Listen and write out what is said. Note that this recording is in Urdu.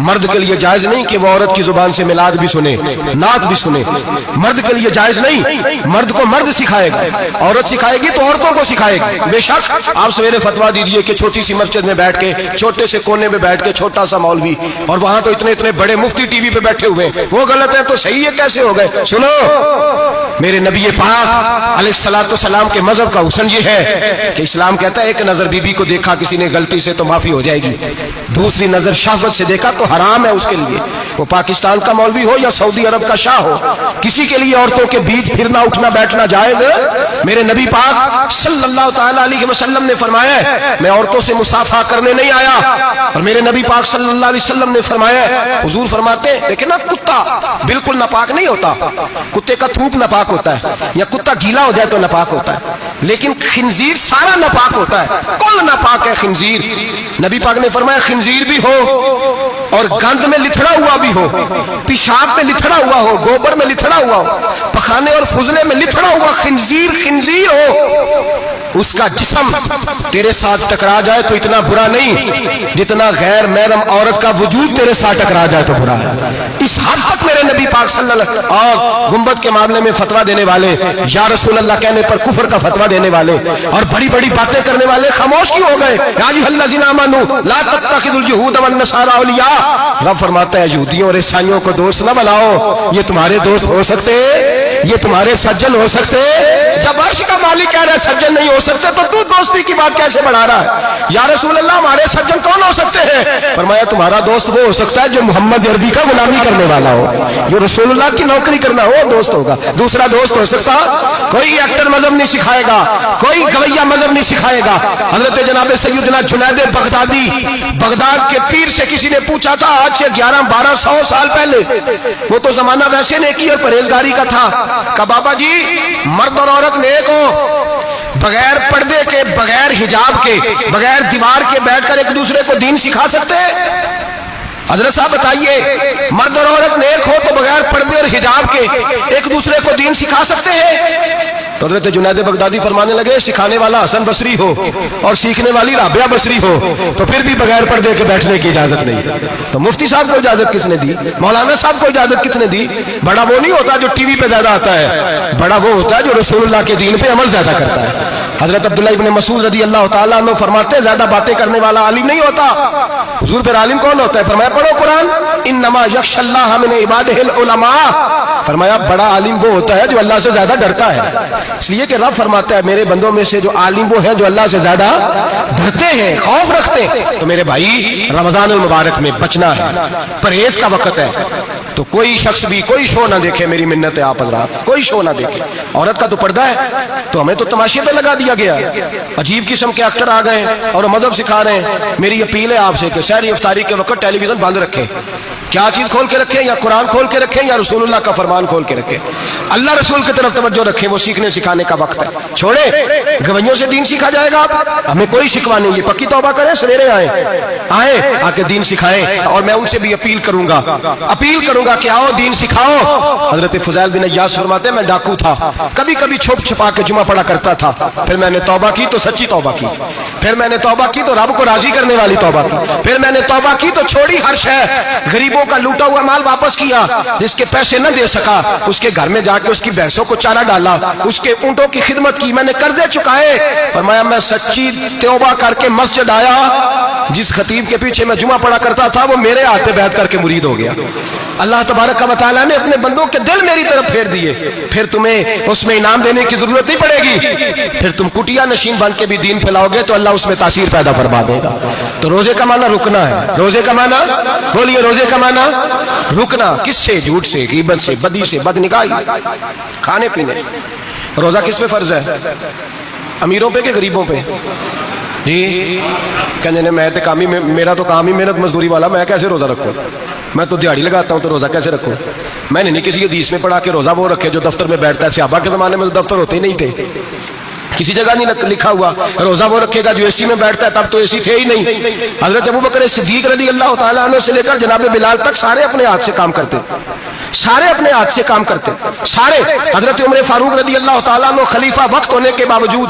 مرد کے لیے جائز نہیں کہ وہ عورت کی زبان سے میلاد بھی سنے، نعت بھی سنے، مرد کے لیے جائز نہیں، مرد کو مرد سکھائے گا، عورت سکھائے گی تو عورتوں کو سکھائے گی۔ بے شک آپ سویرے فتویٰ دیجئے کہ چھوٹی سی مسجد میں بیٹھ کے، چھوٹے سے کونے میں بیٹھ کے چھوٹا سا مولوی، اور وہاں تو اتنے بڑے مفتی ٹی وی پہ بیٹھے ہوئے ہیں، وہ غلط ہے تو صحیح ہے کیسے ہو گئے؟ سنو، میرے نبی پاک علیہ الصلوۃ والسلام کے مذہب کا حسن یہ ہے کہ اسلام کہتا ہے ایک نظر بی بی کو دیکھا کسی نے غلطی سے تو معافی ہو جائے گی، دوسری نظر شہوت سے دیکھا تو حرام ہے اس کے لیے، وہ پاکستان کا مولوی ہو یا سعودی عرب کا شاہ ہو، کسی کے لیے عورتوں کے بیچ پھرنا اٹھنا بیٹھنا جائز ہے؟ میرے نبی پاک صلی اللہ تعالی علیہ وسلم نے فرمایا ہے میں عورتوں سے مصافحہ کرنے نہیں آیا، اور میرے نبی پاک صلی اللہ علیہ وسلم نے فرمایا ہے، حضور فرماتے ہیں لیکن نا کتا بالکل ناپاک نہیں ہوتا، کتے کا تھوک ناپاک ہوتا ہے یا کتا گیلا ہو جائے تو ناپاک ہوتا ہے، لیکن خنزیر سارا ناپاک ہوتا ہے، کل ناپاک ہے خنزیر۔ نبی پاک نے فرمایا خنزیر بھی ہو اور گند میں لتھڑا ہوا بھی ہو، پیشاب میں لتھڑا ہوا ہو، گوبر میں لتھڑا ہوا ہو، پخانے اور فضلے میں لتھڑا ہوا خنزیر ہو، اس کا جسم تیرے ساتھ ٹکرا جائے تو اتنا برا نہیں جتنا غیر محرم عورت کا وجود تیرے ساتھ ٹکرا جائے تو برا ہے۔ اس حد تک میرے نبی پاک صلی اللہ علیہ وسلم اور گنبد کے معاملے میں فتویٰ دینے والے، یا رسول اللہ کہنے پر کفر کا فتویٰ دینے والے اور بڑی بڑی باتیں کرنے والے خاموش کیوں ہو گئے؟ یا ایھا الذین آمنوا لا تتخذوا اليہود والنصارى اولیاء، رب فرماتا ہے یہودیوں اور عیسائیوں کو دوست نہ بناؤ، یہ تمہارے دوست ہو سکتے، یہ تمہارے سجن ہو سکتے؟ جب عرش کا مالک کہہ رہا ہے سجن نہیں ہو سکتے تو دوستی کی بات کیسے بڑھا رہا ہے؟ یا رسول اللہ ہمارے سجن کون ہو سکتے ہیں؟ فرمایا تمہارا دوست وہ ہو سکتا ہے جو محمد عربی کا غلامی کرنے والا ہو، جو رسول اللہ کی نوکری کرنا ہو دوست ہوگا، دوسرا دوست ہو سکتا؟ کوئی ایکٹر مذہب نہیں سکھائے گا، کوئی گویہ مذہب نہیں سکھائے گا۔ حضرت جناب سیدنا جنید بغدادی، بغداد کے پیر سے کسی نے پوچھا تھا آج سے 1100-1200 سال پہلے، وہ تو زمانہ ویسے نیکی اور پرہیزگاری کا تھا، کہ بابا جی مرد اور عورت نیک ہو، بغیر پردے کے، بغیر حجاب کے، بغیر دیوار کے بیٹھ کر ایک دوسرے کو دین سکھا سکتے ہیں؟ حضرت صاحب بتائیے، مرد اور عورت نیک ہو تو بغیر پردے اور حجاب کے ایک دوسرے کو دین سکھا سکتے ہیں؟ تو حضرت جنید بغدادی فرمانے لگے سکھانے والا حسن بصری ہو اور سیکھنے والی رابعہ بصری ہو تو پھر بھی بغیر پردے کے بیٹھنے کی اجازت نہیں۔ تو مفتی صاحب کو اجازت کس نے دی؟ مولانا صاحب کو اجازت کس نے دی؟ بڑا وہ نہیں ہوتا جو ٹی وی پہ زیادہ آتا ہے، بڑا وہ ہوتا ہے جو رسول اللہ کے دین پہ عمل زیادہ کرتا ہے۔ حضرت عبداللہ ابن مسعود رضی اللہ تعالیٰ عنہ فرماتے ہیں زیادہ باتیں کرنے والا عالم نہیں ہوتا۔ حضور پھر عالم کون ہوتا ہے؟ فرمایا پڑھو قرآن، انما یخشی اللہ من عبادہ العلماء، فرمایا بڑا عالم وہ ہوتا ہے جو اللہ سے زیادہ ڈرتا ہے، اس لیے کہ رب فرماتا ہے میرے بندوں میں سے جو عالم وہ ہیں جو اللہ سے زیادہ ڈرتے ہیں، خوف رکھتے ہیں۔ تو میرے بھائی رمضان المبارک میں بچنا ہے، پرہیز کا وقت ہے، تو کوئی شخص بھی کوئی شو نہ دیکھے، میری منت ہے آپ حضرات، کوئی شو نہ دیکھے۔ عورت کا تو پردہ ہے تو ہمیں تو تماشے پہ لگا دیا گیا، عجیب قسم کے ایکٹر آ گئے اور مذہب سکھا رہے ہیں۔ میری اپیل ہے آپ سے کہ سحری افطاری کے وقت ٹیلی ویژن بند رکھیں، کیا چیز کھول کے رکھیں؟ یا قرآن کھول کے رکھیں یا رسول اللہ کا فرمان کھول کے رکھیں، اللہ رسول کی طرف توجہ رکھیں، وہ سیکھنے سکھانے کا وقت ہے۔ چھوڑے گویوں سے دین سیکھا جائے گا، ہمیں کوئی شکوہ نہیں، یہ پکی توبہ کریں، سویرے آئیں آ کے دین سکھائیں، اور میں ان سے بھی اپیل کروں گا کہ آؤ دین سکھاؤ۔ حضرت فضیل بن عیاض فرماتے ہیں میں ڈاکو تھا، کبھی کبھی چھپ چھپا کے جمعہ پڑھا کرتا تھا، پھر میں نے توبہ کی تو سچی توبہ کی، پھر میں نے توبہ کی تو رب کو راضی کرنے والی توبہ کی، پھر میں نے توبہ کی تو چھوڑی ہر شے، غریبوں کا لوٹا ہوا مال واپس کیا، جس کے پیسے نہ دے سکا اس کے گھر میں جا کے اس کی بھینسوں کو چارہ ڈالا، اس کے اونٹوں کی خدمت کی، میں نے قرضے چکائے۔ فرمایا میں سچی توبہ کر کے مسجد آیا، جس خطیب کے پیچھے میں جمعہ پڑھا کرتا تھا وہ میرے ہاتھ پہ بیعت کر کے مرید ہو گیا۔ اللہ تبارک و تعالیٰ نے اپنے بندوں کے دل میری طرف پھیر دیے، پھر تمہیں اس میں انعام دینے کی ضرورت نہیں پڑے گی، پھر تم کٹیا نشین بن کے بھی دین پھیلاؤ گے تو اللہ اس میں تاثیر پیدا فرما دے گا۔ تو روزے کا معنی رکنا ہے، روزے کا معنی بولیے، روزے کا معنی رکنا، کس سے؟ جھوٹ سے، غیبت سے، بدی سے، بد نگاہی، کھانے پینے۔ روزہ کس پہ فرض ہے؟ امیروں پہ کہ غریبوں پہ؟ جی کہنے میں تو کام ہی، میرا تو کام ہی محنت مزدوری والا، میں کیسے روزہ رکھوں؟ میں تو دیہڑی لگاتا ہوں تو روزہ کیسے رکھوں؟ میں نے نہیں کسی حدیث میں پڑھا کہ روزہ وہ رکھے جو دفتر میں بیٹھتا ہے، صحابہ کے زمانے میں تو دفتر ہوتے ہی نہیں تھے، کسی جگہ نہیں لکھا ہوا روزہ وہ رکھے گا جو اے سی میں بیٹھتا ہے، تب تو اے سی تھے ہی نہیں۔ حضرت ابوبکر صدیق رضی اللہ تعالیٰ عنہ سے لے کر جناب بلال تک سارے اپنے ہاتھ سے کام کرتے، سارے اپنے ہاتھ سے کام کرتے، سارے۔ حضرت عمر فاروق رضی اللہ تعالیٰ عنہ خلیفہ وقت ہونے کے باوجود